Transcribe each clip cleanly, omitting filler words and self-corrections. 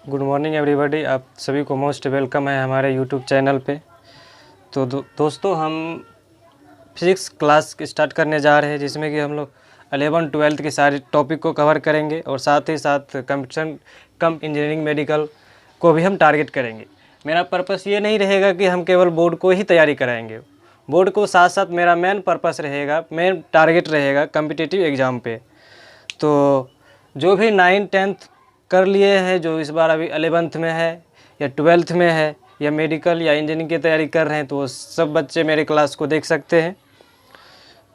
Good morning everybody. आप सभी को मोस्ट वेलकम है हमारे यूट्यूब चैनल पे। तो दोस्तों, हम फिज़िक्स क्लास स्टार्ट करने जा रहे हैं, जिसमें कि हम लोग 11-12 के सारे टॉपिक को कवर करेंगे और साथ ही साथ कंप्यूटर कम इंजीनियरिंग मेडिकल को भी हम टारगेट करेंगे। मेरा पर्पस ये नहीं रहेगा कि हम केवल बोर्ड को ही तैयारी कराएंगे। बोर्ड को साथ साथ मेरा मेन पर्पस रहेगा, मेन टारगेट रहेगा कम्पिटिटिव एग्ज़ाम पे। तो जो भी 9th-10th कर लिए हैं, जो इस बार अभी 11th में है या 12th में है या मेडिकल या इंजीनियरिंग की तैयारी कर रहे हैं, तो वो सब बच्चे मेरे क्लास को देख सकते हैं।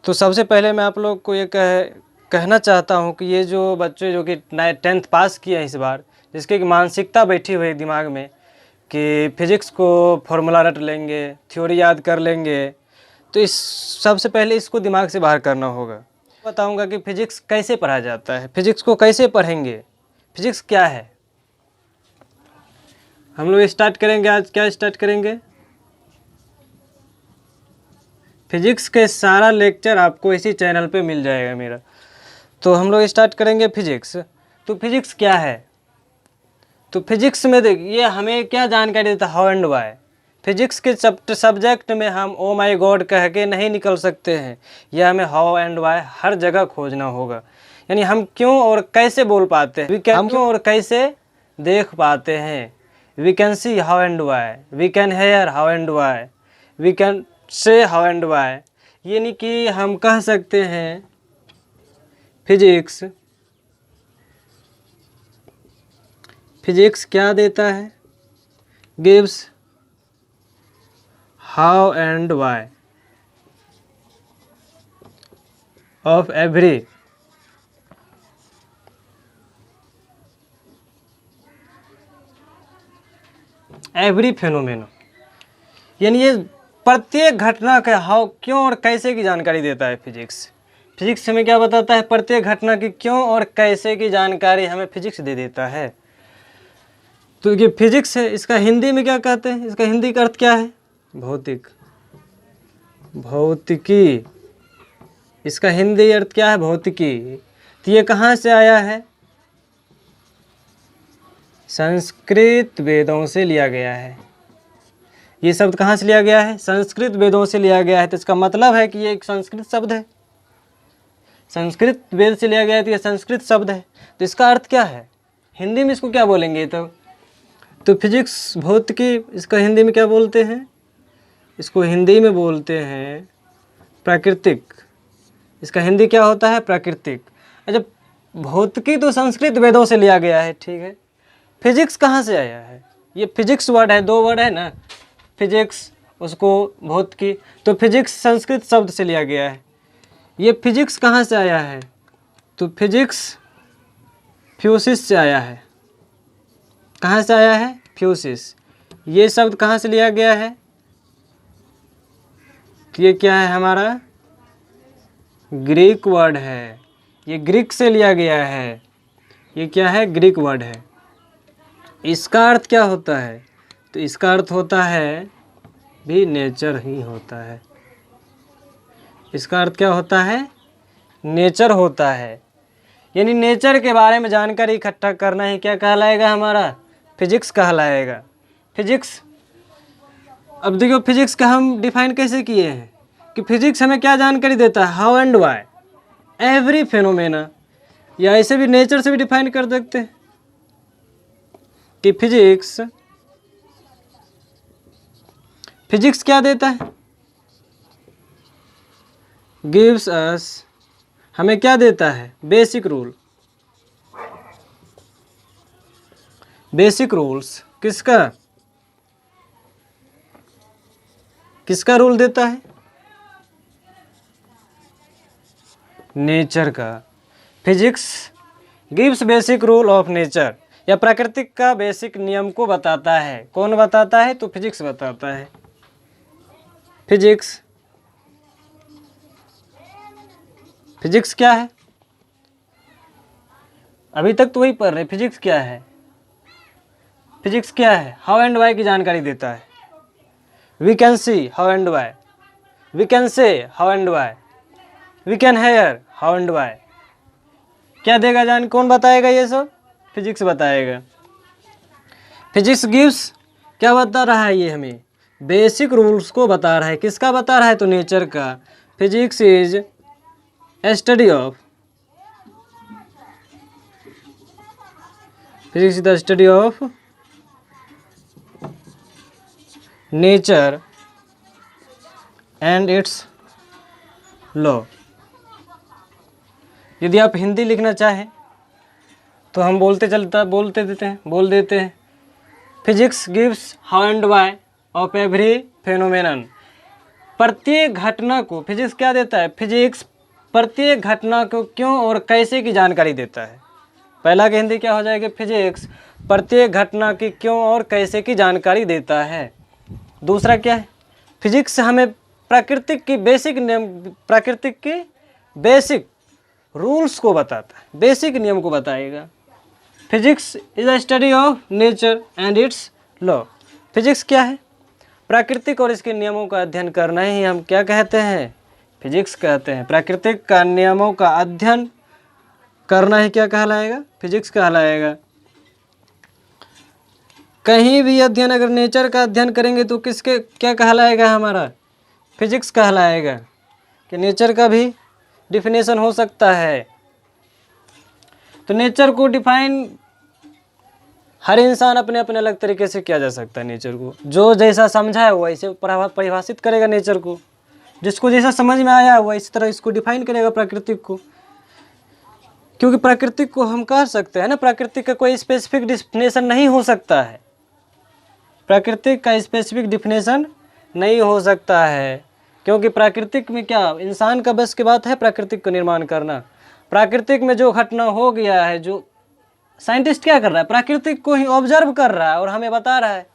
तो सबसे पहले मैं आप लोग को ये कहना चाहता हूँ कि ये जो बच्चे जो कि 10th पास किए हैं इस बार, जिसकी एक मानसिकता बैठी हुई है दिमाग में कि फिज़िक्स को फॉर्मूला रट लेंगे, थ्योरी याद कर लेंगे, तो इस सबसे पहले इसको दिमाग से बाहर करना होगा। बताऊंगा कि फ़िज़िक्स कैसे पढ़ा जाता है, फ़िज़िक्स को कैसे पढ़ेंगे, फ़िज़िक्स क्या है। हम लोग स्टार्ट करेंगे आज। क्या स्टार्ट करेंगे? फिज़िक्स के सारा लेक्चर आपको इसी चैनल पे मिल जाएगा मेरा। तो हम लोग स्टार्ट करेंगे फिज़िक्स। तो फिज़िक्स क्या है? तो फिज़िक्स में देखिए हमें क्या जानकारी देता है, हाउ एंड वाई। फिज़िक्स के सब्जेक्ट में हम ओ माई गॉड कह के नहीं निकल सकते हैं, यह हमें हाउ एंड वाई हर जगह खोजना होगा। यानी हम क्यों और कैसे बोल पाते हैं, हम क्यों और कैसे देख पाते हैं। We can see how and why, we can hear how and why, we can say how and why. यानी कि हम कह सकते हैं फिज़िक्स क्या देता है, gives how and why of every phenomena. यानी ये प्रत्येक घटना का हाउ, क्यों और कैसे की जानकारी देता है फिजिक्स। फिजिक्स हमें क्या बताता है? प्रत्येक घटना की क्यों और कैसे की जानकारी हमें फिजिक्स दे देता है। तो ये फिजिक्स है, इसका हिंदी में क्या कहते हैं? इसका हिंदी का अर्थ क्या है? भौतिक, भौतिकी। इसका हिंदी अर्थ क्या है? भौतिकी। तो ये कहाँ से आया है? संस्कृत वेदों से लिया गया है। ये शब्द कहाँ से लिया गया है? संस्कृत वेदों से लिया गया है। तो इसका मतलब है कि ये एक संस्कृत शब्द है। संस्कृत वेद से लिया गया है तो ये संस्कृत शब्द है। तो इसका अर्थ क्या है? हिंदी में इसको क्या बोलेंगे? तो फिजिक्स, भौतिकी, इसका हिंदी में क्या बोलते हैं? इसको हिंदी में बोलते हैं प्राकृतिक। इसका हिंदी क्या होता है? प्राकृतिक। अच्छा, भौतिकी तो संस्कृत वेदों से लिया गया है, ठीक है। फिजिक्स कहाँ से आया है? ये फिजिक्स वर्ड है, दो वर्ड है ना, फिजिक्स उसको भौतिकी। तो फिजिक्स संस्कृत शब्द से लिया गया है। ये फिजिक्स कहाँ से आया है? तो फिजिक्स फ्यूसिस से आया है। कहाँ से आया है? फ्यूसिस। ये शब्द कहाँ से लिया गया है? तो ये क्या है हमारा? ग्रीक वर्ड है। ये ग्रीक से लिया गया है। ये क्या है? ग्रीक वर्ड है। इसका अर्थ क्या होता है? तो इसका अर्थ होता है भी नेचर ही होता है। इसका अर्थ क्या होता है? नेचर होता है। यानी नेचर के बारे में जानकारी इकट्ठा करना ही क्या कहलाएगा? हमारा फिजिक्स कहलाएगा। फिजिक्स, अब देखो फिजिक्स का हम डिफाइन कैसे किए हैं कि फिजिक्स हमें क्या जानकारी देता है? How and why every phenomena. या ऐसे भी नेचर से भी डिफाइन कर सकते हैं कि फिजिक्स क्या देता है? गिव्स अस, हमें क्या देता है? Basic rule. बेसिक रूल्स किसका? किसका रूल देता है? नेचर का। Physics gives basic rule of nature, या प्रकृति का बेसिक नियम को बताता है। कौन बताता है? तो फिजिक्स बताता है। फिजिक्स क्या है? अभी तक तो वही पढ़ रहे। फिजिक्स क्या है? फिजिक्स क्या है? हाउ एंड वाई की जानकारी देता है। We can see how and why, we can say how and why, we can hear how and why. क्या देगा जान? कौन बताएगा ये सब? फिजिक्स बताएगा। फिजिक्स गिव्स क्या बता रहा है, ये हमें बेसिक रूल्स को बता रहा है। किसका बता रहा है, तो नेचर का। Physics is study of, physics is the study of nature and it's law. यदि आप हिंदी लिखना चाहें तो हम बोल देते हैं physics gives how and why of every phenomenon. प्रत्येक घटना को फिजिक्स क्या देता है, फिजिक्स प्रत्येक घटना को क्यों और कैसे की जानकारी देता है। पहला की हिंदी क्या हो जाएगा, फिजिक्स प्रत्येक घटना की क्यों और कैसे की जानकारी देता है। दूसरा क्या है, फिजिक्स हमें प्राकृतिक की बेसिक नियम, प्राकृतिक की बेसिक रूल्स को बताता है, बेसिक नियम को बताएगा। Physics is a study of nature and it's law. Physics क्या है, प्राकृतिक और इसके नियमों का अध्ययन करना ही हम क्या कहते हैं, फिजिक्स कहते हैं। प्राकृतिक का नियमों का अध्ययन करना ही क्या कहलाएगा, फिजिक्स कहलाएगा। कहीं भी अध्ययन, अगर नेचर का अध्ययन करेंगे तो किसके क्या कहलाएगा, हमारा फिजिक्स कहलाएगा। कि नेचर का भी डिफिनेशन हो सकता है। तो नेचर को डिफाइन हर इंसान अपने अपने अलग तरीके से किया जा सकता है। नेचर को जो जैसा समझा है वो ऐसे परिभाषित करेगा नेचर को, जिसको जैसा समझ में आया वो इस तरह इसको डिफाइन करेगा प्राकृतिक को। क्योंकि प्राकृतिक को हम कह सकते हैं ना, प्राकृतिक का कोई स्पेसिफिक डिफिनेशन नहीं हो सकता है, प्राकृतिक का स्पेसिफिक डिफिनेशन नहीं हो सकता है। क्योंकि प्राकृतिक में क्या इंसान का बस की बात है प्राकृतिक का निर्माण करना। प्राकृतिक में जो घटना हो गया है, जो साइंटिस्ट क्या कर रहा है, प्राकृतिक को ही ऑब्जर्व कर रहा है और हमें बता रहा है।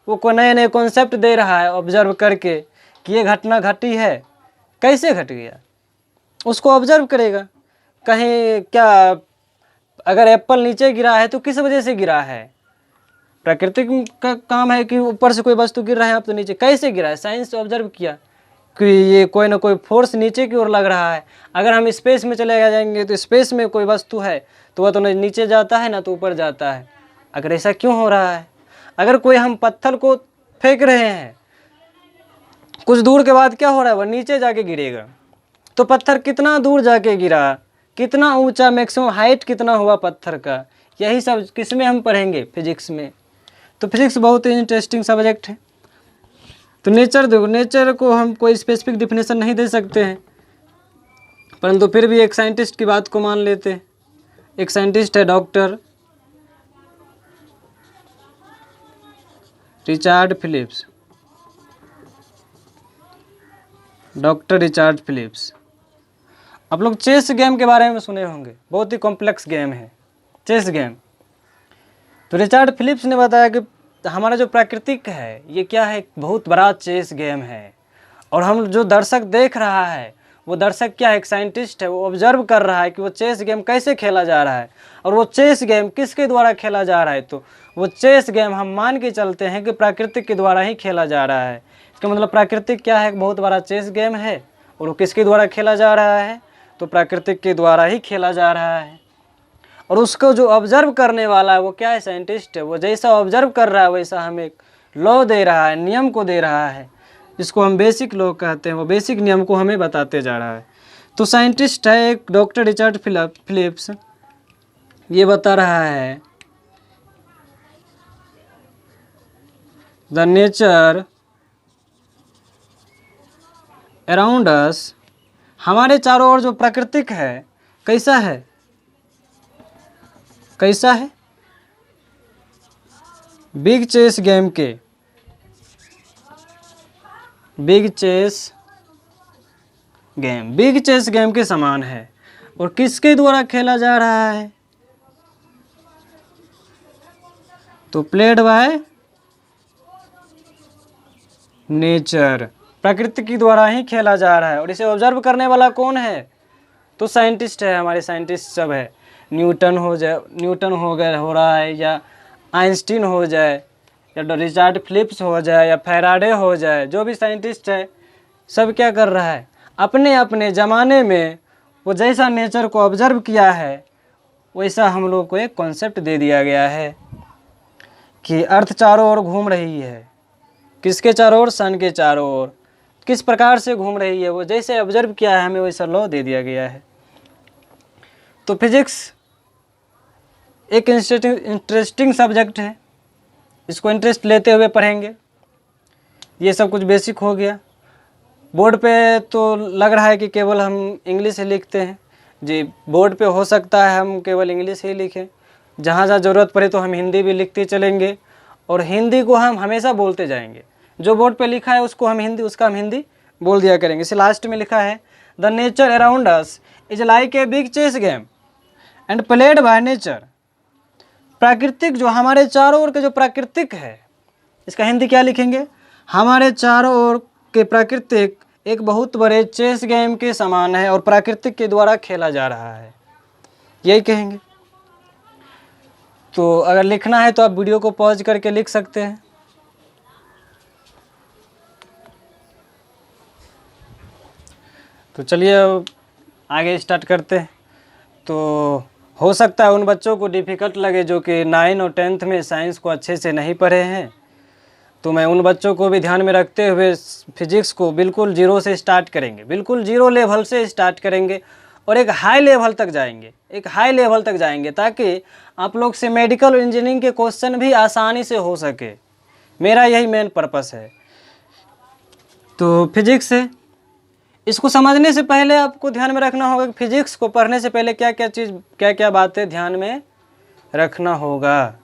वो नए नए कॉन्सेप्ट दे रहा है ऑब्जर्व करके कि ये घटना घटी है, कैसे घट गया, उसको ऑब्जर्व करेगा। कहीं क्या अगर एप्पल नीचे गिरा है तो किस वजह से गिरा है, प्राकृतिक का काम है कि ऊपर से कोई वस्तु गिर रहा है आप तो नीचे कैसे गिरा है, साइंस ऑब्जर्व किया कि ये कोई ना कोई फोर्स नीचे की ओर लग रहा है। अगर हम स्पेस में चले जाएंगे तो स्पेस में कोई वस्तु है तो वह तो न नीचे जाता है ना तो ऊपर जाता है। अगर ऐसा क्यों हो रहा है, अगर कोई हम पत्थर को फेंक रहे हैं कुछ दूर के बाद क्या हो रहा है, वह नीचे जाके गिरेगा। तो पत्थर कितना दूर जाके गिरा, कितना ऊंचा, मैक्सिमम हाइट कितना हुआ पत्थर का, यही सब किस में हम पढ़ेंगे, फिजिक्स में। तो फिजिक्स बहुत ही इंटरेस्टिंग सब्जेक्ट है। तो नेचर देखो, नेचर को हम कोई स्पेसिफिक डिफिनेशन नहीं दे सकते हैं, परंतु फिर भी एक साइंटिस्ट की बात को मान लेते हैं। एक साइंटिस्ट है doctor Richard Phillips, doctor Richard Phillips. आप लोग चेस गेम के बारे में सुने होंगे, बहुत ही कॉम्प्लेक्स गेम है चेस गेम। तो रिचर्ड फिलिप्स ने बताया कि हमारा जो प्राकृतिक है ये क्या है, बहुत बड़ा चेस गेम है। और हम जो दर्शक देख रहा है वो दर्शक क्या है, एक साइंटिस्ट है, वो ऑब्जर्व कर रहा है कि वो चेस गेम कैसे खेला जा रहा है और वो चेस गेम किसके द्वारा खेला जा रहा है। तो वो चेस गेम हम मान के चलते हैं कि प्राकृतिक के द्वारा ही खेला जा रहा है। इसका मतलब प्राकृतिक क्या है, बहुत बड़ा चेस गेम है और वो किसके द्वारा खेला जा रहा है, तो प्राकृतिक के द्वारा ही खेला जा रहा है। और उसको जो ऑब्जर्व करने वाला है वो क्या है, साइंटिस्ट है। वो जैसा ऑब्जर्व कर रहा है वैसा हमें लॉ दे रहा है, नियम को दे रहा है, जिसको हम बेसिक लॉ कहते हैं। वो बेसिक नियम को हमें बताते जा रहा है। तो साइंटिस्ट है एक डॉक्टर रिचर्ड फिलिप्स, ये बता रहा है द नेचर अराउंड अस, हमारे चारों ओर जो प्राकृतिक है कैसा है, कैसा है, बिग चेस गेम के, बिग चेस गेम के समान है। और किसके द्वारा खेला जा रहा है, तो प्लेड बाय नेचर, प्रकृति के द्वारा ही खेला जा रहा है। और इसे ऑब्जर्व करने वाला कौन है, तो साइंटिस्ट है, हमारे साइंटिस्ट सब है। न्यूटन हो गया हो रहा है, या आइंस्टीन हो जाए, या रिचर्ड फिलिप्स हो जाए, या फैराडे हो जाए, जो भी साइंटिस्ट है सब क्या कर रहा है, अपने अपने ज़माने में वो जैसा नेचर को ऑब्जर्व किया है वैसा हम लोग को एक कॉन्सेप्ट दे दिया गया है कि अर्थ चारों ओर घूम रही है। किसके चारों ओर? सन के चारों ओर। किस प्रकार से घूम रही है? वो जैसे ऑब्जर्व किया है हमें वैसा लॉ दे दिया गया है। तो फिजिक्स एक इंटरेस्टिंग सब्जेक्ट है, इसको इंटरेस्ट लेते हुए पढ़ेंगे। ये सब कुछ बेसिक हो गया। बोर्ड पे तो लग रहा है कि केवल हम इंग्लिश ही लिखते हैं। जी, बोर्ड पे हो सकता है हम केवल इंग्लिश ही लिखें, जहाँ जहाँ ज़रूरत पड़े तो हम हिंदी भी लिखते चलेंगे, और हिंदी को हम हमेशा बोलते जाएंगे। जो बोर्ड पे लिखा है उसको हम हिंदी, उसका हम हिंदी बोल दिया करेंगे। इसे लास्ट में लिखा है, the nature around us is like a big chess game and played by nature. प्राकृतिक, जो हमारे चारों ओर के जो प्राकृतिक है, इसका हिंदी क्या लिखेंगे? हमारे चारों ओर के प्राकृतिक एक बहुत बड़े चेस गेम के समान है और प्राकृतिक के द्वारा खेला जा रहा है, यही कहेंगे। तो अगर लिखना है तो आप वीडियो को पॉज करके लिख सकते हैं। तो चलिए अब आगे स्टार्ट करते हैं। तो हो सकता है उन बच्चों को डिफ़िकल्ट लगे जो कि 9 और 10th में साइंस को अच्छे से नहीं पढ़े हैं, तो मैं उन बच्चों को भी ध्यान में रखते हुए फिजिक्स को बिल्कुल जीरो से स्टार्ट करेंगे, बिल्कुल जीरो लेवल से स्टार्ट करेंगे और एक हाई लेवल तक जाएंगे, एक हाई लेवल तक जाएंगे, ताकि आप लोग से मेडिकल और इंजीनियरिंग के क्वेश्चन भी आसानी से हो सके। मेरा यही मेन पर्पस है। तो फिजिक्स है, इसको समझने से पहले आपको ध्यान में रखना होगा कि फिजिक्स को पढ़ने से पहले क्या क्या चीज़, क्या क्या बातें ध्यान में रखना होगा।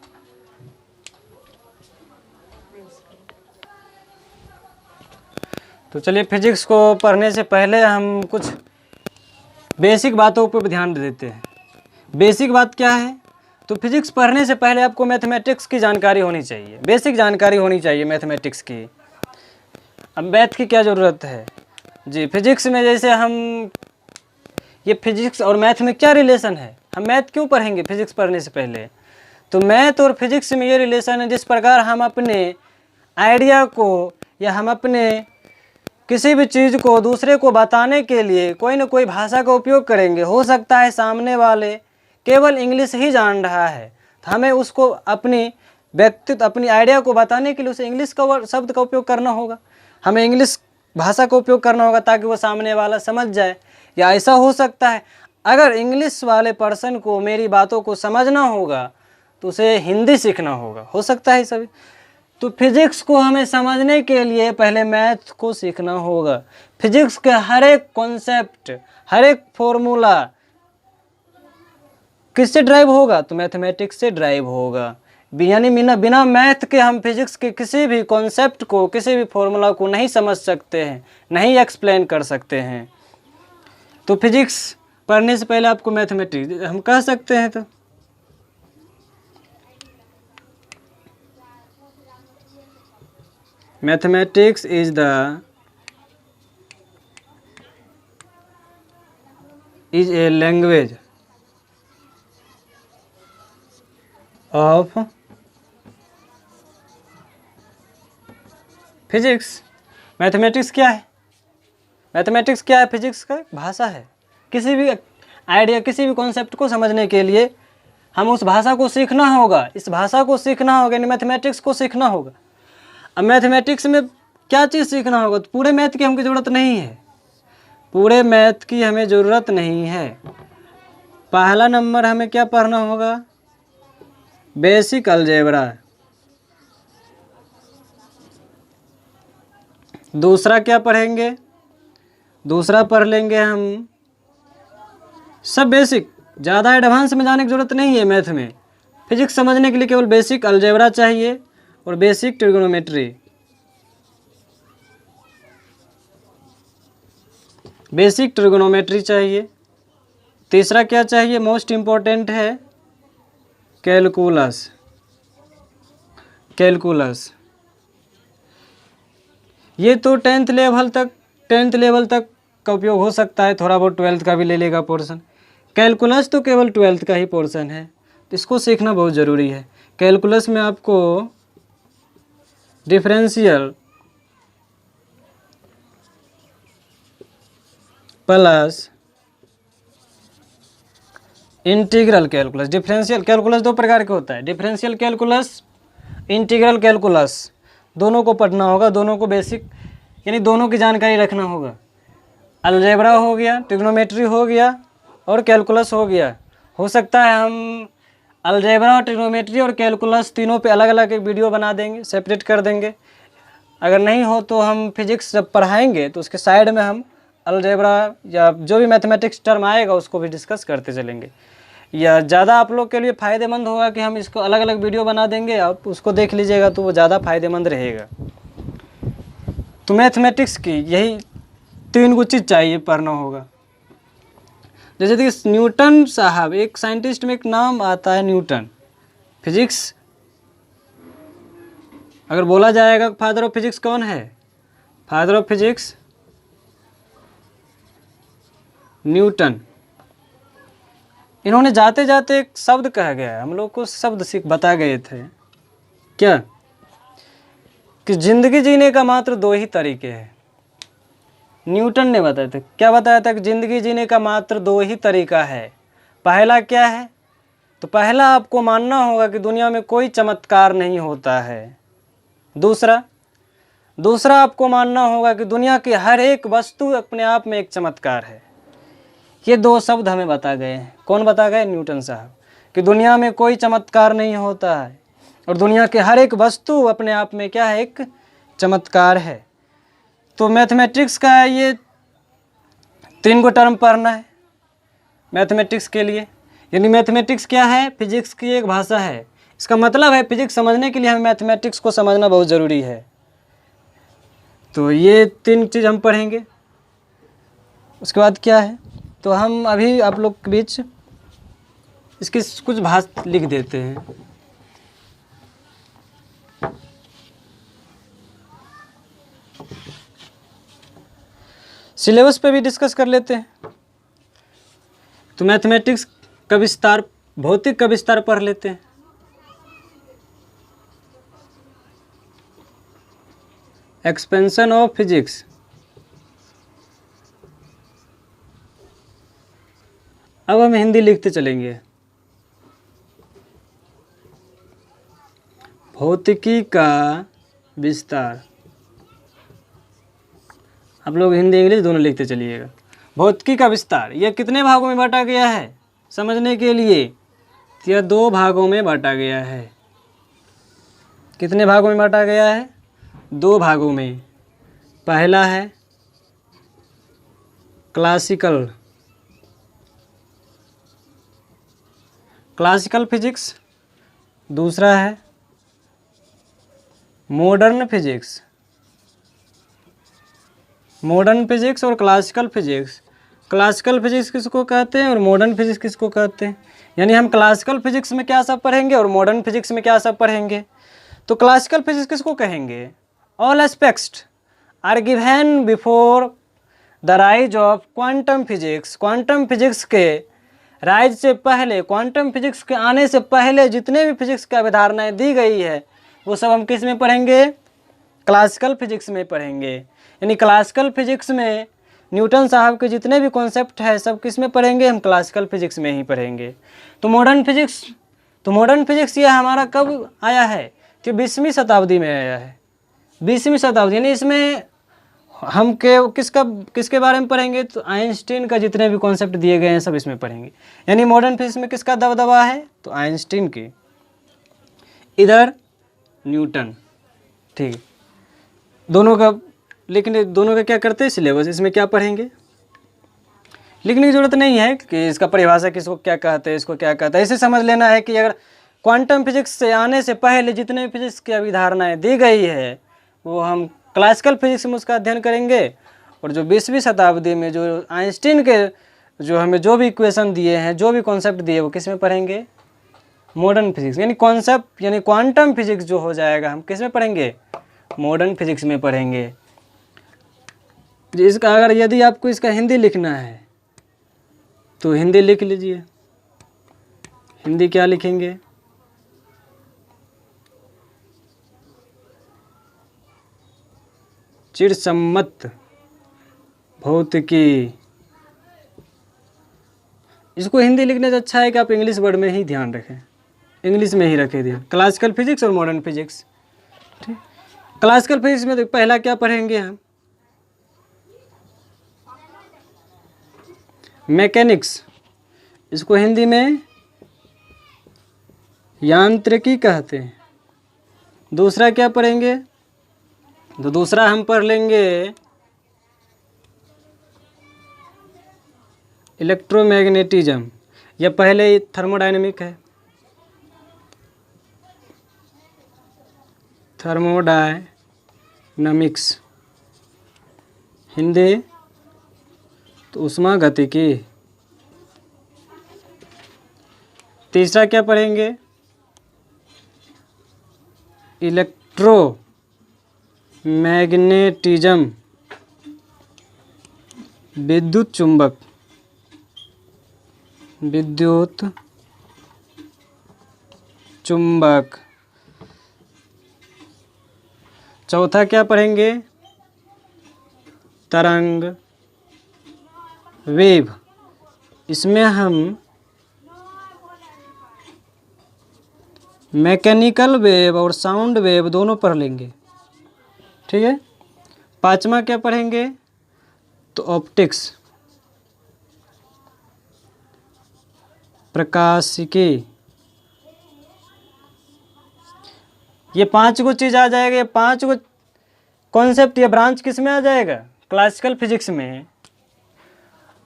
तो चलिए, फिजिक्स को पढ़ने से पहले हम कुछ बेसिक बातों पर ध्यान देते हैं। बेसिक बात क्या है? तो फिजिक्स पढ़ने से पहले आपको मैथमेटिक्स की जानकारी होनी चाहिए, बेसिक जानकारी होनी चाहिए मैथमेटिक्स की। अब मैथ की क्या ज़रूरत है जी? फिजिक्स में जैसे हम, ये फिजिक्स और मैथ में क्या रिलेशन है? हम मैथ क्यों पढ़ेंगे फिजिक्स पढ़ने से पहले? तो मैथ और फिजिक्स में ये रिलेशन है, जिस प्रकार हम अपने आइडिया को या हम अपने किसी भी चीज़ को दूसरे को बताने के लिए कोई ना कोई भाषा का उपयोग करेंगे। हो सकता है सामने वाले केवल इंग्लिश ही जान रहा है, तो हमें उसको अपनी व्यक्तित्व, अपनी आइडिया को बताने के लिए उसे इंग्लिश का शब्द का उपयोग करना होगा, हमें इंग्लिश भाषा का उपयोग करना होगा, ताकि वो सामने वाला समझ जाए। या ऐसा हो सकता है अगर इंग्लिश वाले पर्सन को मेरी बातों को समझना होगा तो उसे हिंदी सीखना होगा, हो सकता है सभी। तो फिजिक्स को हमें समझने के लिए पहले मैथ को सीखना होगा। फिजिक्स के हर एक कॉन्सेप्ट, हर एक फॉर्मूला किससे ड्राइव होगा? तो मैथमेटिक्स से ड्राइव होगा। यानी बिना मैथ के हम फिजिक्स के किसी भी कॉन्सेप्ट को, किसी भी फॉर्मूला को नहीं समझ सकते हैं, नहीं एक्सप्लेन कर सकते हैं। तो फिजिक्स पढ़ने से पहले आपको मैथमेटिक्स हम कह सकते हैं। तो mathematics is a language of physics. Mathematics क्या है? मैथमेटिक्स क्या है? फिजिक्स का भाषा है। किसी भी आइडिया, किसी भी कॉन्सेप्ट को समझने के लिए हम उस भाषा को सीखना होगा, इस भाषा को सीखना होगा, यानी मैथमेटिक्स को सीखना होगा। अब मैथमेटिक्स में क्या चीज़ सीखना होगा? तो पूरे मैथ की हमको ज़रूरत नहीं है, पूरे मैथ की हमें ज़रूरत नहीं है। पहला नंबर हमें क्या पढ़ना होगा? Basic algebra. दूसरा क्या पढ़ेंगे? दूसरा पढ़ लेंगे हम सब बेसिक, ज़्यादा एडवांस में जाने की ज़रूरत नहीं है मैथ में। फिजिक्स समझने के लिए केवल बेसिक अलजेब्रा चाहिए और बेसिक ट्रिग्नोमेट्री। बेसिक ट्रिग्नोमेट्री चाहिए। तीसरा क्या चाहिए? मोस्ट इम्पोर्टेंट है कैलकुलस। कैलकुलस ये तो 10th लेवल तक का उपयोग हो सकता है, थोड़ा बहुत 12th का भी ले लेगा पोर्शन। कैलकुलस तो केवल 12th का ही पोर्शन है, तो इसको सीखना बहुत ज़रूरी है। कैलकुलस में आपको differential plus integral calculus. Differential calculus दो प्रकार के होता है, डिफरेंशियल कैलकुलस इंटीग्रल कैलकुलस, दोनों को पढ़ना होगा, दोनों को बेसिक यानी दोनों की जानकारी रखना होगा। अलजेब्रा हो गया, ट्रिग्नोमेट्री हो गया और कैलकुलस हो गया। हो सकता है हम अलजेब्रा और ट्रिग्नोमेट्री और कैलकुलस तीनों पे अलग अलग एक वीडियो बना देंगे, सेपरेट कर देंगे। अगर नहीं हो तो हम फिजिक्स जब पढ़ाएंगे तो उसके साइड में हम अलजेब्रा या जो भी मैथमेटिक्स टर्म आएगा उसको भी डिस्कस करते चलेंगे। या ज़्यादा आप लोग के लिए फ़ायदेमंद होगा कि हम इसको अलग अलग वीडियो बना देंगे, आप उसको देख लीजिएगा तो वो ज़्यादा फ़ायदेमंद रहेगा। तो मैथमेटिक्स की यही 3 गो चीज़ चाहिए पढ़ना होगा। जैसे कि न्यूटन साहब, एक साइंटिस्ट में एक नाम आता है न्यूटन। फिजिक्स अगर बोला जाएगा फादर ऑफ फिजिक्स कौन है? Father of physics Newton. इन्होंने जाते जाते एक शब्द कहा गया है, हम लोग को शब्द सीख बता गए थे क्या, कि जिंदगी जीने का मात्र 2 ही तरीके हैं। न्यूटन ने बताया था, क्या बताया था? कि जिंदगी जीने का मात्र 2 ही तरीका है। पहला क्या है? तो पहला आपको मानना होगा कि दुनिया में कोई चमत्कार नहीं होता है। दूसरा आपको मानना होगा कि दुनिया की हर एक वस्तु अपने आप में एक चमत्कार है। ये 2 शब्द हमें बता गए हैं। कौन बता गए? न्यूटन साहब, कि दुनिया में कोई चमत्कार नहीं होता है और दुनिया के हर एक वस्तु अपने आप में क्या है? एक चमत्कार है। तो मैथमेटिक्स का ये 3 गो टर्म पढ़ना है मैथमेटिक्स के लिए। यानी मैथमेटिक्स क्या है? फिजिक्स की एक भाषा है। इसका मतलब है फिजिक्स समझने के लिए हमें मैथमेटिक्स को समझना बहुत ज़रूरी है। तो ये 3 चीज़ हम पढ़ेंगे। उसके बाद क्या है, तो हम अभी आप लोग के बीच इसकी कुछ भाषा लिख देते हैं। सिलेबस पे भी डिस्कस कर लेते हैं। तो मैथमेटिक्स का विस्तार, भौतिक का विस्तार पढ़ लेते हैं। Expansion of physics. अब हम हिंदी लिखते चलेंगे। भौतिकी का विस्तार। आप लोग हिंदी इंग्लिश दोनों लिखते चलिएगा। भौतिकी का विस्तार यह कितने भागों में बांटा गया है समझने के लिए? यह 2 भागों में बांटा गया है। कितने भागों में बांटा गया है? 2 भागों में। पहला है क्लासिकल फिजिक्स, दूसरा है मॉडर्न फिजिक्स। मॉडर्न फिजिक्स और क्लासिकल फिजिक्स। क्लासिकल फिजिक्स किसको कहते हैं और मॉडर्न फिजिक्स किसको कहते हैं? यानी हम क्लासिकल फिजिक्स में क्या सब पढ़ेंगे और मॉडर्न फिजिक्स में क्या सब पढ़ेंगे। तो क्लासिकल फिजिक्स किसको कहेंगे? All aspects are given before the rise of quantum physics. Quantum physics के राइज से पहले, क्वांटम फिजिक्स के आने से पहले जितने भी फिजिक्स की अवधारणाएं दी गई है वो सब हम किस में पढ़ेंगे? क्लासिकल फिजिक्स में पढ़ेंगे। यानी क्लासिकल फिजिक्स में न्यूटन साहब के जितने भी कॉन्सेप्ट है सब किस में पढ़ेंगे? हम क्लासिकल फिजिक्स में ही पढ़ेंगे। तो मॉडर्न फिजिक्स यह हमारा कब आया है? कि 20वीं शताब्दी में आया है। 20वीं शताब्दी, यानी इसमें हम किसके बारे में पढ़ेंगे? तो आइंस्टीन का जितने भी कॉन्सेप्ट दिए गए हैं सब इसमें पढ़ेंगे। यानी मॉडर्न फिजिक्स में किसका दबदबा है? तो आइंस्टीन की, इधर न्यूटन। ठीक है, दोनों का, लेकिन दोनों का क्या करते हैं सिलेबस, इसमें क्या पढ़ेंगे लिखने की ज़रूरत नहीं है कि इसका परिभाषा किसको क्या कहते हैं, इसको क्या कहता है। इसे समझ लेना है कि अगर क्वांटम फिजिक्स से आने से पहले जितने भी फिजिक्स की अवधारणाएं दी गई है वो हम क्लासिकल फिजिक्स में उसका अध्ययन करेंगे, और जो 20वीं शताब्दी में जो आइंस्टीन के जो हमें जो भी इक्वेशन दिए हैं, जो भी कॉन्सेप्ट दिए, वो किस में पढ़ेंगे? Modern physics. यानी कॉन्सेप्ट यानी क्वांटम फिजिक्स जो हो जाएगा हम किस में पढ़ेंगे? मॉडर्न फिजिक्स में पढ़ेंगे। इसका अगर यदि आपको इसका हिंदी लिखना है तो हिंदी लिख लीजिए। हिंदी क्या लिखेंगे? चिरसम्मत भौतिकी। इसको हिंदी लिखने से अच्छा है कि आप इंग्लिश वर्ड में ही ध्यान रखें। इंग्लिश में ही रखे दिया, क्लासिकल फिजिक्स और मॉडर्न फिजिक्स। ठीक, क्लासिकल फिजिक्स में देखो पहला क्या पढ़ेंगे हम, मैकेनिक्स, इसको हिंदी में यांत्रिकी कहते हैं। दूसरा क्या पढ़ेंगे, तो दूसरा हम पढ़ लेंगे इलेक्ट्रोमैग्नेटिज्म, या पहले थर्मोडायनेमिक है, थर्मोडायनामिक्स, हिंदी तो ऊष्मागतिकी। तीसरा क्या पढ़ेंगे, इलेक्ट्रोमैग्नेटिज्म, विद्युत चुंबक, विद्युत चुंबक। चौथा क्या पढ़ेंगे, तरंग, वेव, इसमें हम मैकेनिकल वेव और साउंड वेव दोनों पढ़ लेंगे। ठीक है। पांचवा क्या पढ़ेंगे, तो ऑप्टिक्स, प्रकाशिकी। ये 5 गो चीज़ आ जाएगा, ये 5 गो कॉन्सेप्ट, ये ब्रांच किस में आ जाएगा, क्लासिकल फिजिक्स में।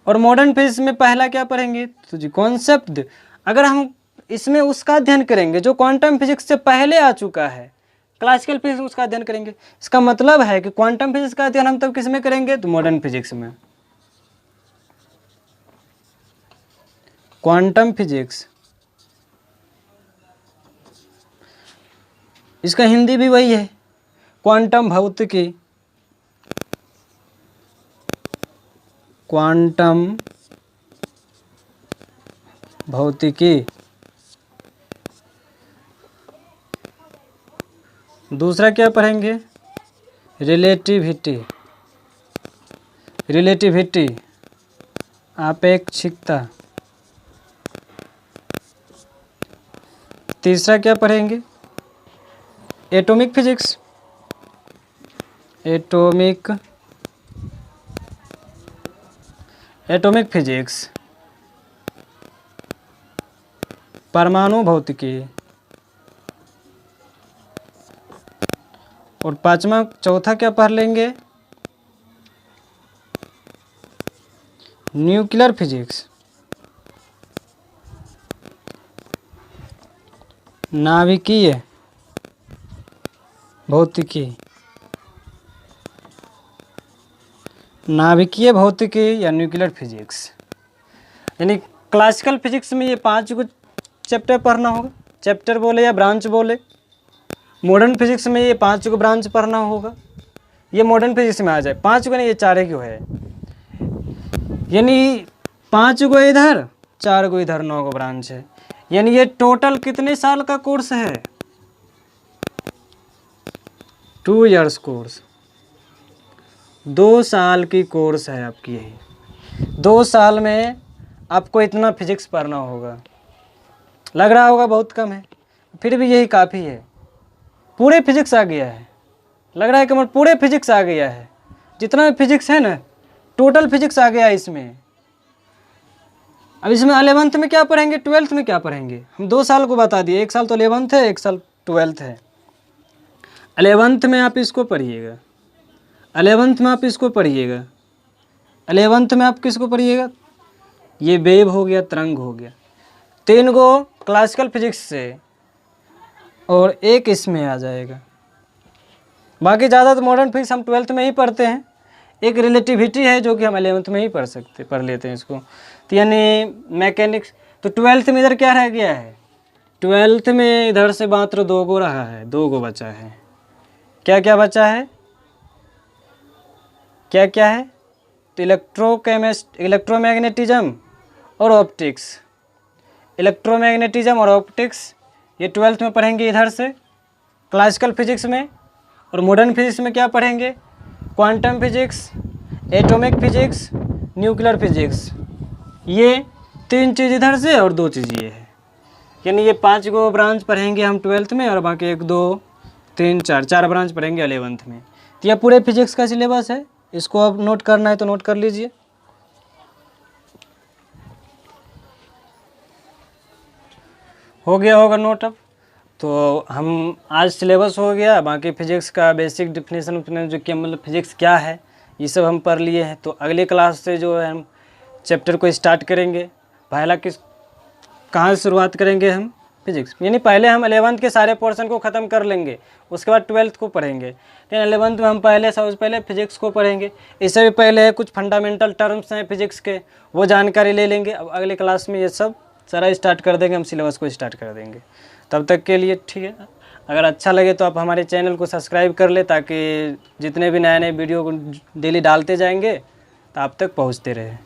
और मॉडर्न फिजिक्स में पहला क्या पढ़ेंगे, तो जी कॉन्सेप्ट। अगर हम इसमें उसका अध्ययन करेंगे जो क्वांटम फिजिक्स से पहले आ चुका है, क्लासिकल फिजिक्स उसका अध्ययन करेंगे। इसका मतलब है कि क्वांटम फिजिक्स का अध्ययन हम तब किस में करेंगे, तो मॉडर्न फिजिक्स में। क्वांटम फिजिक्स, इसका हिंदी भी वही है, क्वांटम भौतिकी, क्वांटम भौतिकी। दूसरा क्या पढ़ेंगे, रिलेटिविटी, रिलेटिविटी, आपेक्षिकता। तीसरा क्या पढ़ेंगे, एटॉमिक फिजिक्स, एटॉमिक फिजिक्स, परमाणु भौतिकी। और पांचवा चौथा क्या पढ़ लेंगे, न्यूक्लियर फिजिक्स, नाभिकीय भौतिकी, नाभिकीय भौतिकी या न्यूक्लियर फिजिक्स। यानी क्लासिकल फिजिक्स में ये 5 को चैप्टर पढ़ना होगा, चैप्टर बोले या ब्रांच बोले। मॉडर्न फिजिक्स में ये 5 को ब्रांच पढ़ना होगा, ये मॉडर्न फिजिक्स में आ जाए। 5 को नहीं, ये 4 क्यों है, यानी 5 को इधर 4 को इधर, 9 को ब्रांच है। यानी ये टोटल कितने साल का कोर्स है, 2 इयर्स कोर्स, 2 साल की कोर्स है आपकी। यही 2 साल में आपको इतना फिजिक्स पढ़ना होगा। लग रहा होगा बहुत कम है, फिर भी यही काफ़ी है। पूरे फिजिक्स आ गया है, लग रहा है कि मतलब पूरे फिजिक्स आ गया है, जितना भी फिजिक्स है ना, टोटल फिजिक्स आ गया है इसमें। अब इसमें 11th में क्या पढ़ेंगे, 12th में क्या पढ़ेंगे, हम 2 साल को बता दिए। 1 साल तो 11th है, 1 साल 12th है। 11th में आप इसको पढ़िएगा, 11th में आप इसको पढ़िएगा, 11th में आप किसको पढ़िएगा, ये वेव हो गया, तरंग हो गया। 3 गो क्लासिकल फिजिक्स से और 1 इसमें आ जाएगा। बाकी ज़्यादा तो मॉडर्न फिजिक्स हम 12th में ही पढ़ते हैं। एक रिलेटिविटी है जो कि हम 11th में ही पढ़ लेते हैं इसको। तो यानी मैकेनिक्स, तो 12th में इधर क्या रह गया है, 12th में इधर से मात्र 2 गो रहा है, 2 गो बचा है। क्या क्या बचा है, क्या क्या है, तो इलेक्ट्रोमैग्नेटिज्म और ऑप्टिक्स। इलेक्ट्रोमैग्नेटिज्म और ऑप्टिक्स ये 12th में पढ़ेंगे इधर से क्लासिकल फिजिक्स में। और मॉडर्न फिजिक्स में क्या पढ़ेंगे, quantum physics, atomic physics, nuclear physics. ये 3 चीज़ इधर से और 2 चीज़ ये है। यानी ये 5 गो ब्रांच पढ़ेंगे हम 12th में, और बाकी 1 2 3 4 ब्रांच पढ़ेंगे 11th में। तो यह पूरे फिजिक्स का सिलेबस है, इसको अब नोट करना है तो नोट कर लीजिए। हो गया होगा नोट अब। तो हम आज सिलेबस हो गया, बाकी फिजिक्स का बेसिक डिफिनेशन जो कि मतलब फिजिक्स क्या है ये सब हम पढ़ लिए हैं। तो अगले क्लास से जो है हम चैप्टर को स्टार्ट करेंगे। पहला कहाँ से शुरुआत करेंगे हम? फिजिक्स, यानी पहले हम 11th के सारे पोर्शन को ख़त्म कर लेंगे, उसके बाद 12th को पढ़ेंगे। लेकिन 11th में हम सबसे पहले फिजिक्स को पढ़ेंगे। इससे भी पहले कुछ फंडामेंटल टर्म्स हैं फिजिक्स के, वो जानकारी ले लेंगे। अब अगले क्लास में ये सब सारा स्टार्ट कर देंगे, हम सिलेबस को स्टार्ट कर देंगे। तब तक के लिए ठीक है। अगर अच्छा लगे तो आप हमारे चैनल को सब्सक्राइब कर ले, ताकि जितने भी नए नए वीडियो डेली डालते जाएंगे तो आप तक पहुंचते रहे।